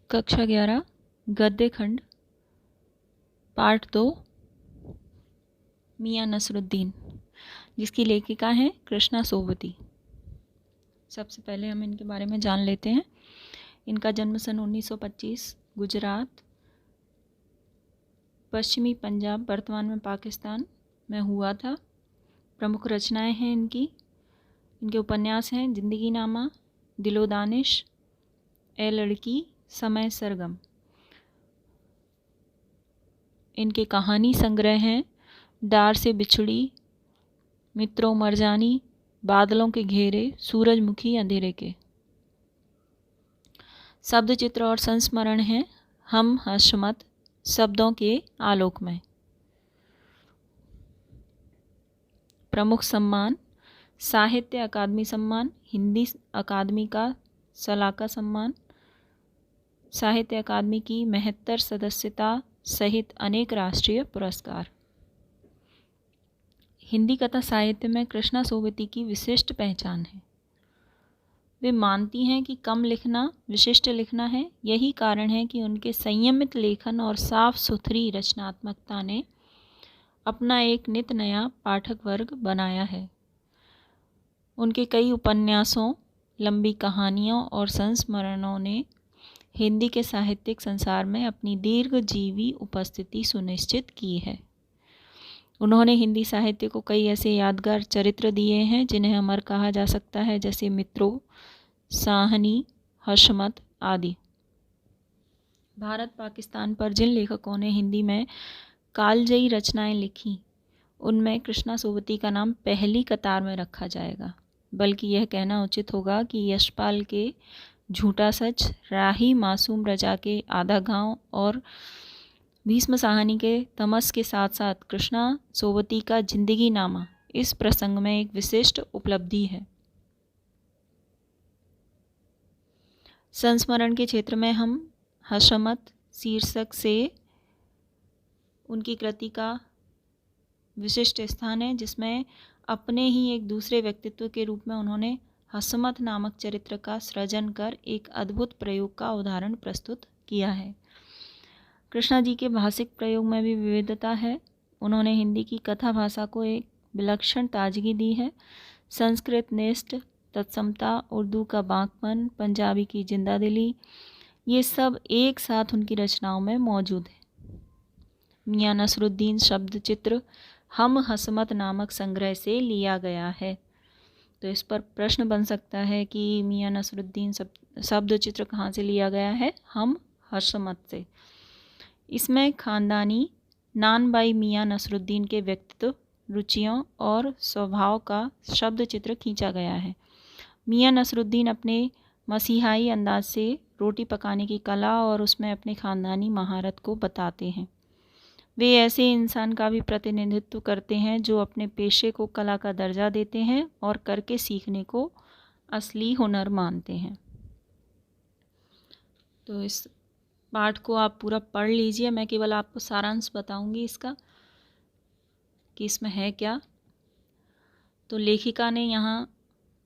कक्षा 11 गद्य खंड पार्ट 2 मियाँ नसरुद्दीन, जिसकी लेखिका हैं कृष्णा सोबती। सबसे पहले हम इनके बारे में जान लेते हैं। इनका जन्म सन 1925 गुजरात, पश्चिमी पंजाब वर्तमान में पाकिस्तान में हुआ था। प्रमुख रचनाएं हैं इनके उपन्यास हैं जिंदगी नामा, दिलो दानिश, ए लड़की, समय सरगम। इनके कहानी संग्रह हैं डार से बिछुड़ी, मित्रों मरजानी, बादलों के घेरे, सूरजमुखी अंधेरे के। शब्द चित्र और संस्मरण हैं हम हशमत, शब्दों के आलोक में। प्रमुख सम्मान साहित्य अकादमी सम्मान, हिंदी अकादमी का सलाका सम्मान, साहित्य अकादमी की 72 सदस्यता सहित अनेक राष्ट्रीय पुरस्कार। हिंदी कथा साहित्य में कृष्णा सोबती की विशिष्ट पहचान है। वे मानती हैं कि कम लिखना विशिष्ट लिखना है। यही कारण है कि उनके संयमित लेखन और साफ सुथरी रचनात्मकता ने अपना एक नित नया पाठक वर्ग बनाया है। उनके कई उपन्यासों, लंबी कहानियों और संस्मरणों ने हिंदी के साहित्यिक संसार में अपनी दीर्घजीवी उपस्थिति सुनिश्चित की है। उन्होंने हिंदी साहित्य को कई ऐसे यादगार चरित्र दिए हैं जिन्हें अमर कहा जा सकता है, जैसे मित्रों, साहनी, हशमत आदि। भारत पाकिस्तान पर जिन लेखकों ने हिंदी में कालजयी रचनाएं लिखी, उनमें कृष्णा सोबती का नाम पहली कतार में रखा जाएगा। बल्कि यह कहना उचित होगा कि यशपाल के झूठा सच, राही मासूम रजा के आधा गांव और भीष्म साहनी के तमस के साथ साथ कृष्णा सोबती का जिंदगी नामा इस प्रसंग में एक विशिष्ट उपलब्धि है। संस्मरण के क्षेत्र में हम हशमत शीर्षक से उनकी कृति का विशिष्ट स्थान है, जिसमें अपने ही एक दूसरे व्यक्तित्व के रूप में उन्होंने हशमत नामक चरित्र का सृजन कर एक अद्भुत प्रयोग का उदाहरण प्रस्तुत किया है। कृष्णा जी के भाषिक प्रयोग में भी विविधता है। उन्होंने हिंदी की कथा भाषा को एक विलक्षण ताजगी दी है। संस्कृत निष्ठ तत्समता, उर्दू का बांकपन, पंजाबी की जिंदादिली, ये सब एक साथ उनकी रचनाओं में मौजूद है। मियाँ नसरुद्दीन शब्द चित्र हम हशमत नामक संग्रह से लिया गया है। तो इस पर प्रश्न बन सकता है कि मियाँ नसरुद्दीन शब्द चित्र कहाँ से लिया गया है? हम हशमत से। इसमें खानदानी नानबाई मियाँ नसरुद्दीन के व्यक्तित्व, रुचियों और स्वभाव का शब्द चित्र खींचा गया है। मियाँ नसरुद्दीन अपने मसीहाई अंदाज से रोटी पकाने की कला और उसमें अपने खानदानी महारत को बताते हैं। वे ऐसे इंसान का भी प्रतिनिधित्व करते हैं जो अपने पेशे को कला का दर्जा देते हैं और करके सीखने को असली हुनर मानते हैं। तो इस पाठ को आप पूरा पढ़ लीजिए। मैं केवल आपको सारांश बताऊंगी इसका कि इसमें है क्या। तो लेखिका ने यहाँ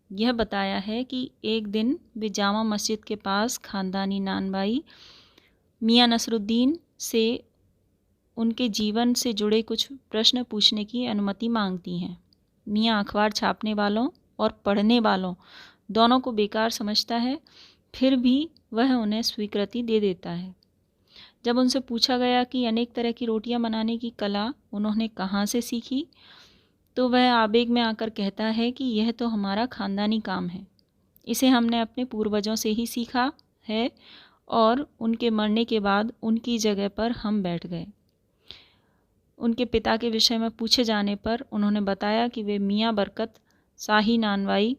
यह बताया है कि एक दिन वे जामा मस्जिद के पास खानदानी नानबाई मियाँ नसरुद्दीन से उनके जीवन से जुड़े कुछ प्रश्न पूछने की अनुमति मांगती हैं। मियाँ अखबार छापने वालों और पढ़ने वालों दोनों को बेकार समझता है, फिर भी वह उन्हें स्वीकृति दे देता है। जब उनसे पूछा गया कि अनेक तरह की रोटियां बनाने की कला उन्होंने कहाँ से सीखी, तो वह आवेग में आकर कहता है कि यह तो हमारा खानदानी काम है, इसे हमने अपने पूर्वजों से ही सीखा है और उनके मरने के बाद उनकी जगह पर हम बैठ गए। उनके पिता के विषय में पूछे जाने पर उन्होंने बताया कि वे मियाँ बरकत शाही नानवाई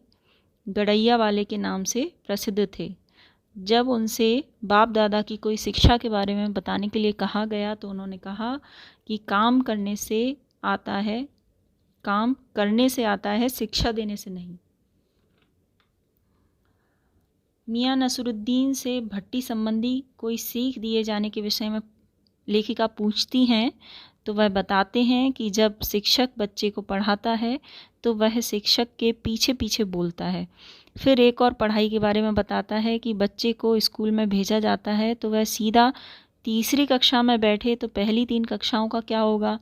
गड़ैया वाले के नाम से प्रसिद्ध थे। जब उनसे बाप दादा की कोई शिक्षा के बारे में बताने के लिए कहा गया तो उन्होंने कहा कि काम करने से आता है, शिक्षा देने से नहीं। मियाँ नसरुद्दीन से भट्टी संबंधी कोई सीख दिए जाने के विषय में लेखिका पूछती हैं तो वह बताते हैं कि जब शिक्षक बच्चे को पढ़ाता है तो वह शिक्षक के पीछे पीछे बोलता है। फिर एक और पढ़ाई के बारे में बताता है कि बच्चे को स्कूल में भेजा जाता है तो वह सीधा तीसरी कक्षा में बैठे तो पहली 3 कक्षाओं का क्या होगा।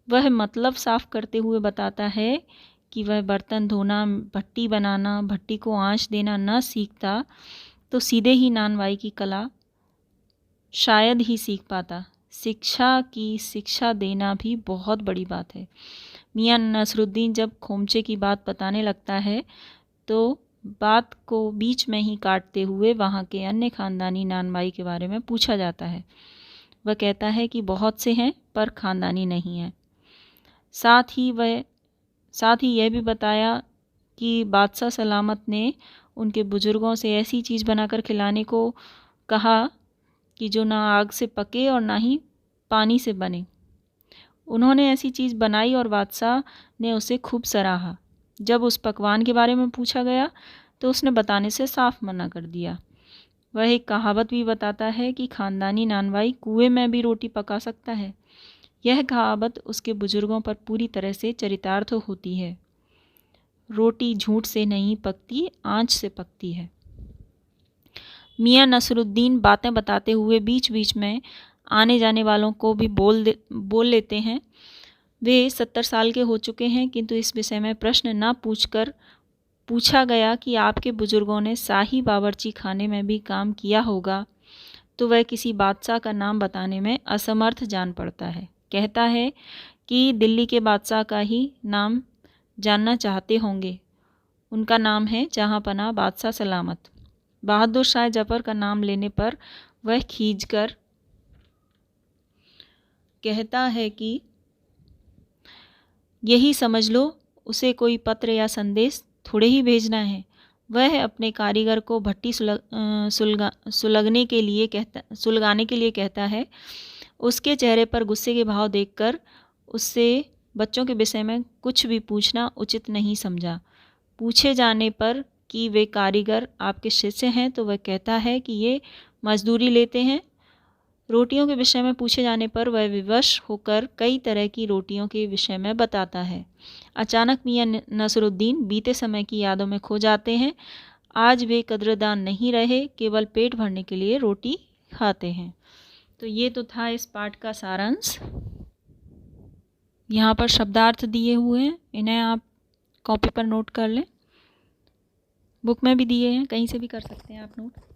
वह मतलब साफ करते हुए बताता है कि वह बर्तन धोना, भट्टी बनाना, भट्टी को आँच देना न सीखता तो सीधे ही नानवाई की कला शायद ही सीख पाता। शिक्षा की शिक्षा देना भी बहुत बड़ी बात है। मियाँ नसरुद्दीन जब खोमचे की बात बताने लगता है तो बात को बीच में ही काटते हुए वहाँ के अन्य ख़ानदानी नानबाई के बारे में पूछा जाता है। वह कहता है कि बहुत से हैं पर ख़ानदानी नहीं है। साथ ही यह भी बताया कि बादशाह सलामत ने उनके बुज़ुर्गों से ऐसी चीज़ बनाकर खिलाने को कहा कि जो ना आग से पके और ना ही पानी से बने। उन्होंने ऐसी चीज़ बनाई और बादशाह ने उसे खूब सराहा। जब उस पकवान के बारे में पूछा गया तो उसने बताने से साफ मना कर दिया। वह एक कहावत भी बताता है कि ख़ानदानी नानवाई कुएं में भी रोटी पका सकता है। यह कहावत उसके बुज़ुर्गों पर पूरी तरह से चरितार्थ होती है। रोटी झूठ से नहीं पकती, आँच से पकती है। मियाँ नसरुद्दीन बातें बताते हुए बीच बीच में आने जाने वालों को भी बोल लेते हैं। वे 70 साल के हो चुके हैं, किंतु इस विषय में प्रश्न न पूछकर पूछा गया कि आपके बुज़ुर्गों ने शाही बावर्ची खाने में भी काम किया होगा तो वह किसी बादशाह का नाम बताने में असमर्थ जान पड़ता है। कहता है कि दिल्ली के बादशाह का ही नाम जानना चाहते होंगे। उनका नाम है जहाँपनाह बादशाह सलामत। बहादुर शाह जफ़र का नाम लेने पर वह खींचकर कहता है कि यही समझ लो, उसे कोई पत्र या संदेश थोड़े ही भेजना है। वह अपने कारीगर को भट्टी सुलगाने के लिए कहता है। उसके चेहरे पर गुस्से के भाव देखकर उससे बच्चों के विषय में कुछ भी पूछना उचित नहीं समझा। पूछे जाने पर कि वे कारीगर आपके शिष्य हैं तो वह कहता है कि ये मजदूरी लेते हैं। रोटियों के विषय में पूछे जाने पर वह विवश होकर कई तरह की रोटियों के विषय में बताता है। अचानक मियाँ नसरुद्दीन बीते समय की यादों में खो जाते हैं। आज वे कद्रदान नहीं रहे, केवल पेट भरने के लिए रोटी खाते हैं। तो ये तो था इस पाठ का सारांश। यहाँ पर शब्दार्थ दिए हुए हैं, इन्हें आप कॉपी पर नोट कर लें। बुक में भी दिए हैं, कहीं से भी कर सकते हैं आप नोट।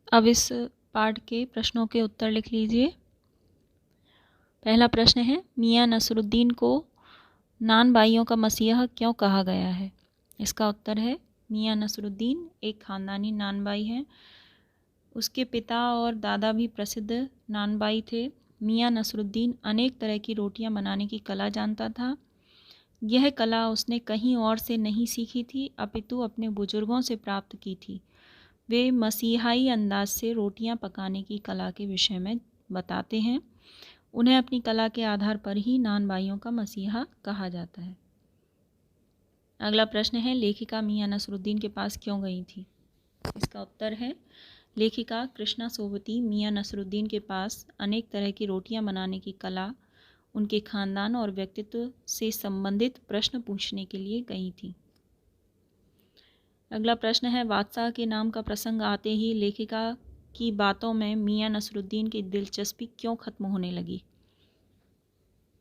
अब इस पाठ के प्रश्नों के उत्तर लिख लीजिए। पहला प्रश्न है, मियाँ नसरुद्दीन को नानबाइयों का मसीहा क्यों कहा गया है? इसका उत्तर है, मियाँ नसरुद्दीन एक ख़ानदानी नानबाई हैं। उसके पिता और दादा भी प्रसिद्ध नानबाई थे। मियाँ नसरुद्दीन अनेक तरह की रोटियां बनाने की कला जानता था। यह कला उसने कहीं और से नहीं सीखी थी, अपितु अपने बुजुर्गों से प्राप्त की थी। वे मसीहाई अंदाज से रोटियां पकाने की कला के विषय में बताते हैं। उन्हें अपनी कला के आधार पर ही नानबाइयों का मसीहा कहा जाता है। अगला प्रश्न है, लेखिका मियाँ नसरुद्दीन के पास क्यों गई थी? इसका उत्तर है, लेखिका कृष्णा सोबती मियाँ नसरुद्दीन के पास अनेक तरह की रोटियां बनाने की कला, उनके खानदान और व्यक्तित्व से संबंधित प्रश्न पूछने के लिए गई थी। अगला प्रश्न है, बादशाह के नाम का प्रसंग आते ही लेखिका की बातों में मियाँ नसरुद्दीन की दिलचस्पी क्यों खत्म होने लगी?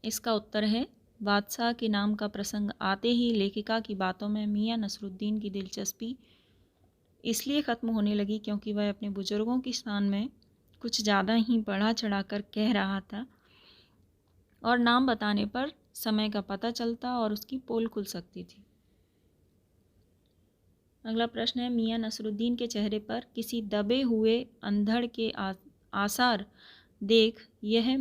इसका उत्तर है, बादशाह के नाम का प्रसंग आते ही लेखिका की बातों में मियाँ नसरुद्दीन की दिलचस्पी इसलिए ख़त्म होने लगी क्योंकि वह अपने बुज़ुर्गों की शान में कुछ ज़्यादा ही बढ़ा चढ़ाकर कह रहा था और नाम बताने पर समय का पता चलता और उसकी पोल खुल सकती थी। अगला प्रश्न है, मियाँ नसरुद्दीन के चेहरे पर किसी दबे हुए अंधड़ के आसार देख यह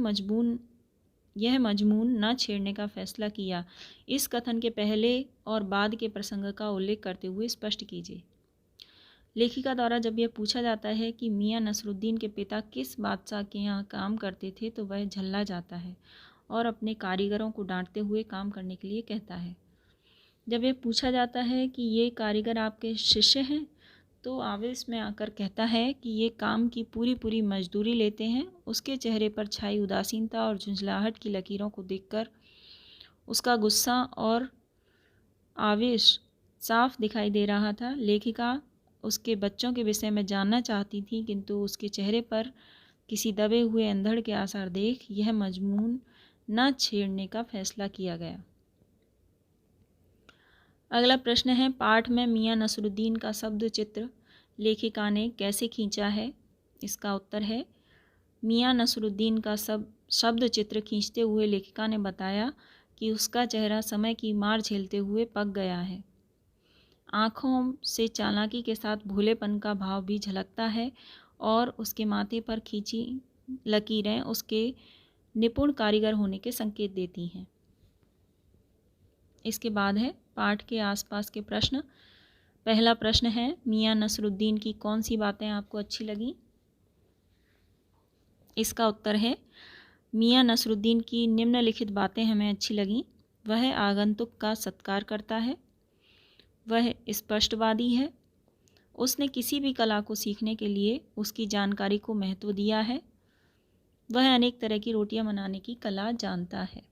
मजमून न छेड़ने का फैसला किया। इस कथन के पहले और बाद के प्रसंग का उल्लेख करते हुए स्पष्ट कीजिए। लेखिका द्वारा जब यह पूछा जाता है कि मियाँ नसरुद्दीन के पिता किस बादशाह के यहाँ काम करते थे तो वह झल्ला जाता है और अपने कारीगरों को डांटते हुए काम करने के लिए कहता है। जब यह पूछा जाता है कि ये कारीगर आपके शिष्य हैं तो आवेश में आकर कहता है कि ये काम की पूरी पूरी मजदूरी लेते हैं। उसके चेहरे पर छाई उदासीनता और झुंझलाहट की लकीरों को देखकर उसका गुस्सा और आवेश साफ दिखाई दे रहा था। लेखिका उसके बच्चों के विषय में जानना चाहती थी, किंतु उसके चेहरे पर किसी दबे हुए अंधड़ के आसार देख यह मजमून न छेड़ने का फैसला किया गया। अगला प्रश्न है, पाठ में मियां नसरुद्दीन का शब्द चित्र लेखिका ने कैसे खींचा है? इसका उत्तर है, मियां नसरुद्दीन का शब्द चित्र खींचते हुए लेखिका ने बताया कि उसका चेहरा समय की मार झेलते हुए पक गया है। आँखों से चालाकी के साथ भोलेपन का भाव भी झलकता है और उसके माथे पर खींची लकीरें उसके निपुण कारीगर होने के संकेत देती हैं। इसके बाद है पाठ के आसपास के प्रश्न। पहला प्रश्न है, मियां नसरुद्दीन की कौन सी बातें आपको अच्छी लगी? इसका उत्तर है, मियां नसरुद्दीन की निम्नलिखित बातें हमें अच्छी लगीं। वह आगंतुक का सत्कार करता है, वह स्पष्टवादी है, उसने किसी भी कला को सीखने के लिए उसकी जानकारी को महत्व दिया है, वह अनेक तरह की रोटियां बनाने की कला जानता है।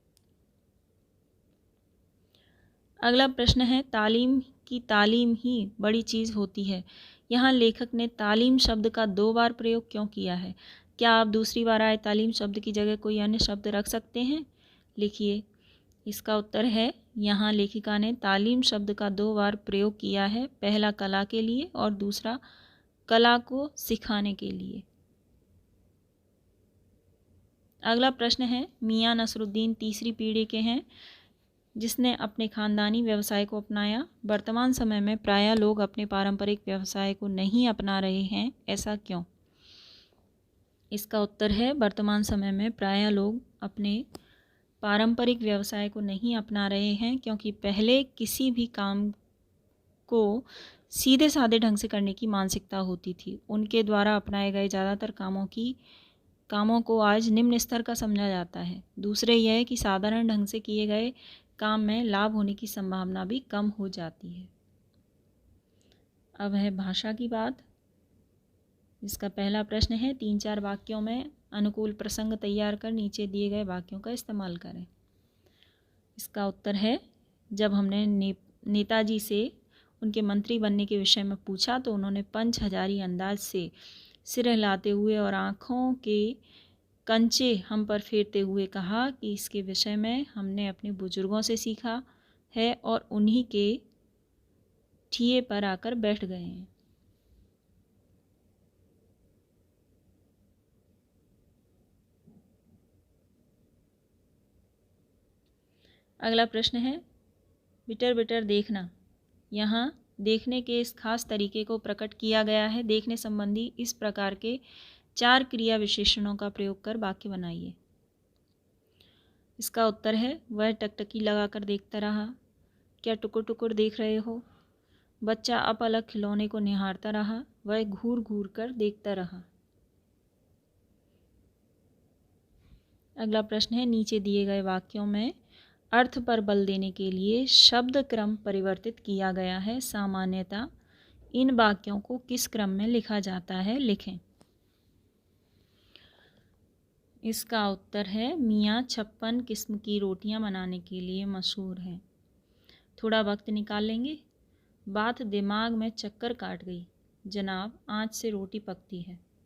अगला प्रश्न है, तालीम की तालीम ही बड़ी चीज़ होती है। यहाँ लेखक ने तालीम शब्द का 2 बार प्रयोग क्यों किया है? क्या आप दूसरी बार आए तालीम शब्द की जगह कोई अन्य शब्द रख सकते हैं? लिखिए। इसका उत्तर है, यहाँ लेखिका ने तालीम शब्द का 2 बार प्रयोग किया है, पहला कला के लिए और दूसरा कला को सिखाने के लिए। अगला प्रश्न है, मियां नसरुद्दीन तीसरी पीढ़ी के हैं जिसने अपने खानदानी व्यवसाय को अपनाया। वर्तमान समय में प्रायः लोग अपने पारंपरिक व्यवसाय को नहीं अपना रहे हैं, ऐसा क्यों? इसका उत्तर है, वर्तमान समय में प्रायः लोग अपने पारंपरिक व्यवसाय को नहीं अपना रहे हैं क्योंकि पहले किसी भी काम को सीधे साधे ढंग से करने की मानसिकता होती थी। उनके द्वारा अपनाए गए ज़्यादातर कामों को आज निम्न स्तर का समझा जाता है। दूसरे यह है कि साधारण ढंग से किए गए काम में लाभ होने की संभावना भी कम हो जाती है। अब है भाषा की बात। इसका पहला प्रश्न है, 3-4 वाक्यों में अनुकूल प्रसंग तैयार कर नीचे दिए गए वाक्यों का इस्तेमाल करें। इसका उत्तर है, जब हमने नेताजी से उनके मंत्री बनने के विषय में पूछा तो उन्होंने पंच हजारी अंदाज से सिर हिलाते हुए और आँखों के कंचे हम पर फेरते हुए कहा कि इसके विषय में हमने अपने बुजुर्गों से सीखा है और उन्हीं के ठिए पर आकर बैठ गए हैं। अगला प्रश्न है, बिटर बिटर देखना। यहाँ देखने के इस खास तरीके को प्रकट किया गया है। देखने संबंधी इस प्रकार के 4 क्रिया विशेषणों का प्रयोग कर वाक्य बनाइए। इसका उत्तर है, वह टकटकी लगाकर देखता रहा। क्या टुकुर टुकुर देख रहे हो? बच्चा अपलक खिलौने को निहारता रहा। वह घूर घूर कर देखता रहा। अगला प्रश्न है, नीचे दिए गए वाक्यों में अर्थ पर बल देने के लिए शब्द क्रम परिवर्तित किया गया है। सामान्यतः इन वाक्यों को किस क्रम में लिखा जाता है? लिखें। इसका उत्तर है, मियाँ 56 किस्म की रोटियां बनाने के लिए मशहूर हैं। थोड़ा वक्त निकाल लेंगे। बात दिमाग में चक्कर काट गई। जनाब, आँच से रोटी पकती है।